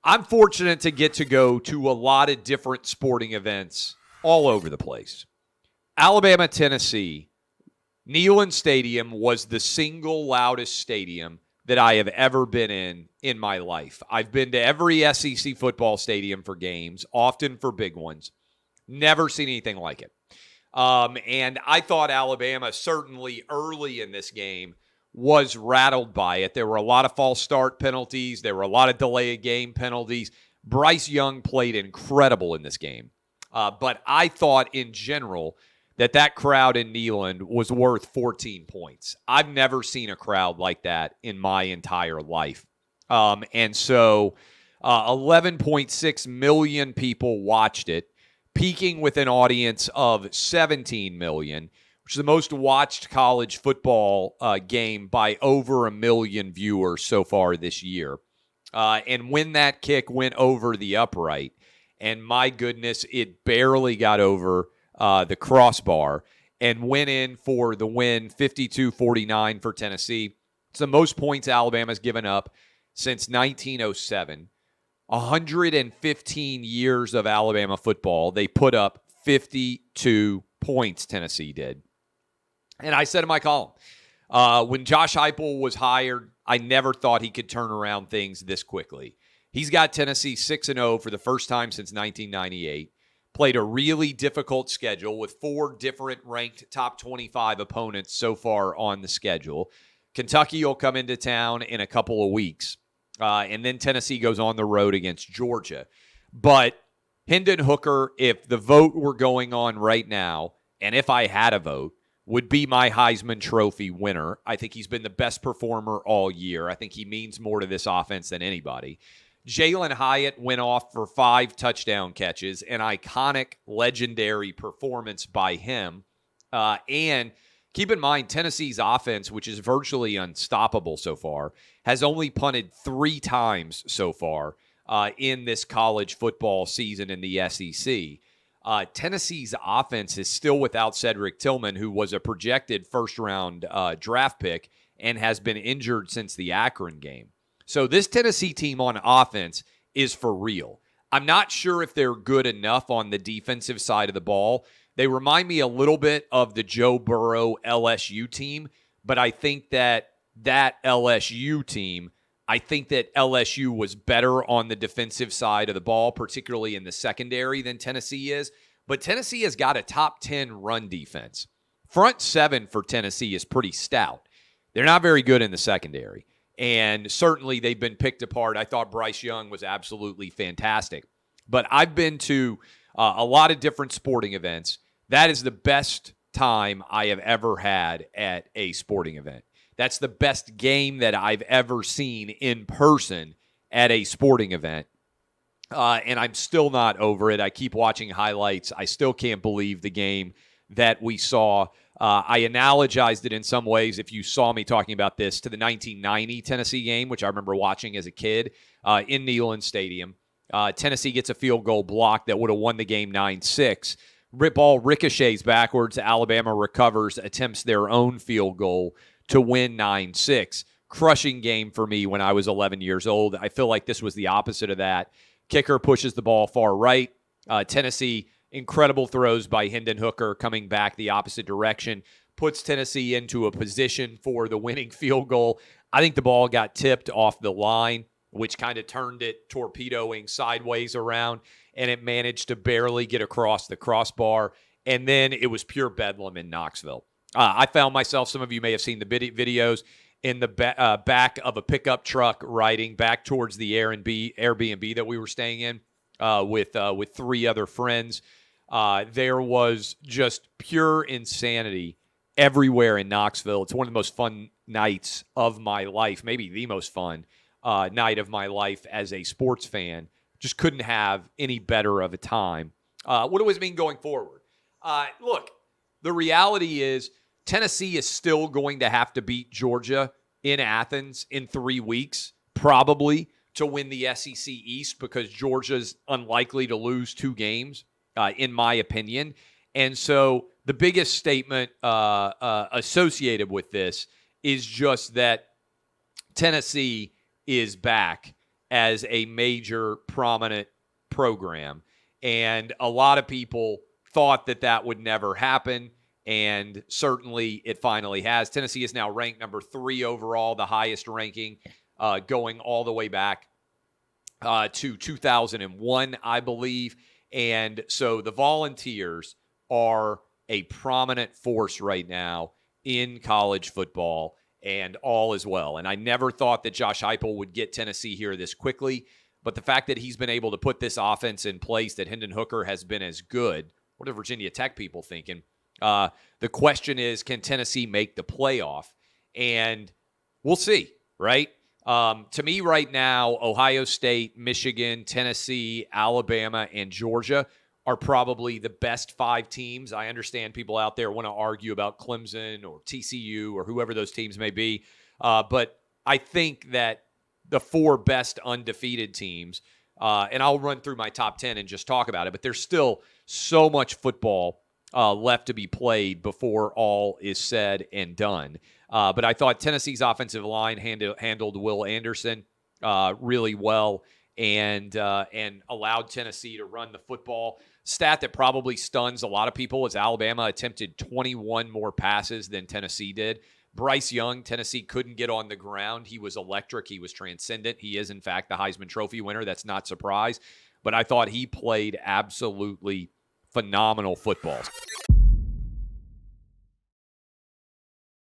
I'm fortunate to get to go to a lot of different sporting events all over the place. Alabama, Tennessee, Neyland Stadium was the single loudest stadium that I have ever been in my life. I've been to every SEC football stadium for games, often for big ones. Never seen anything like it. And I thought Alabama, certainly early in this game, was rattled by it. There were a lot of false start penalties. There were a lot of delay of game penalties. Bryce Young played incredible in this game. But I thought in general that crowd in Neyland was worth 14 points. I've never seen a crowd like that in my entire life. And so 11.6 million people watched it, peaking with an audience of 17 million, which is the most watched college football game by over 1 million viewers so far this year. And when that kick went over the upright, and my goodness, it barely got over the crossbar and went in for the win, 52-49 for Tennessee. It's the most points Alabama's given up since 1907. 115 years of Alabama football, they put up 52 points, Tennessee did. And I said in my column, when Josh Heupel was hired, I never thought he could turn around things this quickly. He's got Tennessee 6-0 for the first time since 1998. Played a really difficult schedule with 4 different ranked top 25 opponents so far on the schedule. Kentucky will come into town in a couple of weeks. And then Tennessee goes on the road against Georgia. But Hendon Hooker, if the vote were going on right now, and if I had a vote, would be my Heisman Trophy winner. I think he's been the best performer all year. I think he means more to this offense than anybody. Jalen Hyatt went off for 5 touchdown catches, an iconic, legendary performance by him. And keep in mind, Tennessee's offense, which is virtually unstoppable so far, has only punted 3 times so far in this college football season in the SEC. Tennessee's offense is still without Cedric Tillman, who was a projected first-round draft pick and has been injured since the Akron game. So this Tennessee team on offense is for real. I'm not sure if they're good enough on the defensive side of the ball. They remind me a little bit of the Joe Burrow LSU team, but I think that LSU team, I think that LSU was better on the defensive side of the ball, particularly in the secondary, than Tennessee is. But Tennessee has got a top 10 run defense. Front 7 for Tennessee is pretty stout. They're not very good in the secondary. And certainly they've been picked apart. I thought Bryce Young was absolutely fantastic. But I've been to a lot of different sporting events. That is the best time I have ever had at a sporting event. That's the best game that I've ever seen in person at a sporting event. And I'm still not over it. I keep watching highlights. I still can't believe the game that we saw. I analogized it in some ways, if you saw me talking about this, to the 1990 Tennessee game, which I remember watching as a kid in Neyland Stadium. Tennessee gets a field goal block that would have won the game 9-6. Ball ricochets backwards. Alabama recovers, attempts their own field goal to win 9-6. Crushing game for me when I was 11 years old. I feel like this was the opposite of that. Kicker pushes the ball far right. Tennessee, incredible throws by Hendon Hooker coming back the opposite direction, puts Tennessee into a position for the winning field goal. I think the ball got tipped off the line, which kind of turned it torpedoing sideways around, and it managed to barely get across the crossbar. And then it was pure bedlam in Knoxville. I found myself, some of you may have seen the videos, in the back of a pickup truck riding back towards the Airbnb that we were staying in with 3 other friends. There was just pure insanity everywhere in Knoxville. It's one of the most fun nights of my life, maybe the most fun night of my life as a sports fan. Just couldn't have any better of a time. What does it mean going forward? Look, the reality is Tennessee is still going to have to beat Georgia in Athens in 3 weeks, probably, to win the SEC East, because Georgia's unlikely to lose 2 games, in my opinion. And so the biggest statement associated with this is just that Tennessee is back, as a major prominent program. And a lot of people thought that would never happen. And certainly it finally has. Tennessee is now ranked number 3 overall, the highest ranking, going all the way back to 2001, I believe. And so the Volunteers are a prominent force right now in college football, and all is well. And I never thought that Josh Heupel would get Tennessee here this quickly, but the fact that he's been able to put this offense in place, that Hendon Hooker has been as good, what are Virginia Tech people thinking? The question is, can Tennessee make the playoff? And we'll see, right? To me right now, Ohio State, Michigan, Tennessee, Alabama, and Georgia are probably the best 5 teams. I understand people out there want to argue about Clemson or TCU or whoever those teams may be. But I think that the 4 best undefeated teams, and I'll run through my top 10 and just talk about it, but there's still so much football left to be played before all is said and done. But I thought Tennessee's offensive line handled Will Anderson really well and allowed Tennessee to run the football. Stat that probably stuns a lot of people is Alabama attempted 21 more passes than Tennessee did. Bryce Young, Tennessee couldn't get on the ground. He was electric. He was transcendent. He is, in fact, the Heisman Trophy winner. That's not surprise. But I thought he played absolutely phenomenal football.